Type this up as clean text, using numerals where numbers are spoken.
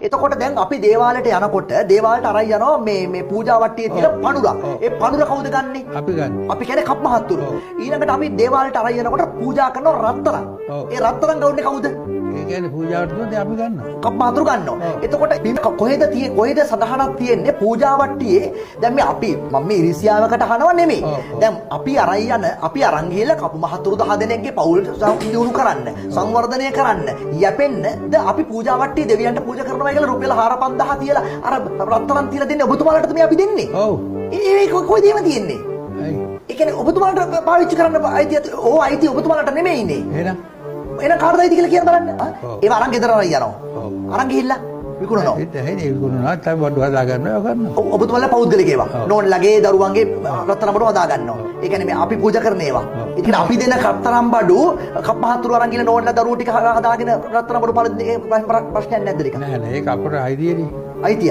එතකොට දැන් අපි දේවාලයට යනකොට දේවාලයට අරන් යනවා මේ පූජා වට්ටියේ තියෙන පණුරක්. ඒ පණුර කවුද ගන්නෙ? අපි ගන්න. අපි කියන්නේ කප් මහත්තුරු. ඊළඟට අපි දේවාලයට අරන් යනකොට පූජා කරනවා රත්තරන්. ඒ රත්තරන් ගවන්නේ කවුද? ඒ කියන්නේ පූජාවට දුන්නේ අපි ගන්නවා. කප් මහත්තුරු ගන්නවා. එතකොට කොහෙද සඳහනක් තියෙන්නේ පූජා වට්ටියේ? දැන් මේ අපි මම මේ ඉරිසියාවකට අහනව නෙමෙයි. දැන් අපි අරන් ගිහලා කප් මහත්තුරු 10 දෙනෙක්ගේ පවුල් දියුණු කරන්න, සංවර්ධනය කරන්න, යැපෙන්නද අපි පූජා වට්ටියේ දෙවියන්ට පූජා කරනවා කියලා රුපියල් 4-5000 තියලා අර රත්තරන් තියලා දෙන්නේ ඔබතුමාලටද මේ අපි දෙන්නේ? ඔව්. ඒක කොයිද එහෙම තියෙන්නේ? ඒ කියන්නේ ඔබතුමාලට පාවිච්චි කරන්න අයිතිය ඔබතුමාලට නෙමෙයිනේ. එහෙනම් කාටද අයිති කියලා කියන්න බලන්න. ඒව අරන් ගෙදර අරන් යනවා. අරන් ගිහිල්ලා විකුණනවා. ඒක විකුණනවා තමයි බඩු හදා ගන්නවා කරනවා. ඔබතුමාලා පෞද්ගලික ඒවා. නෝන්ලගේ දරුවන්ගේ රත්තරන් බඩු හදා ගන්නවා. ඒ කියන්නේ මේ අපි පූජා කරන ඒවා. ඉතින් අපි දෙන රත්තරන් බඩු කප් මහත්තුරු අරන් ගිහලා නෝන්ලා දරුවෝ ටික හදාගෙන රත්තරන් බඩු ප්‍රශ්නයක් නැද්ද ඒක? නෑ ඒක අපේ අයිතියනේ. අයිතිය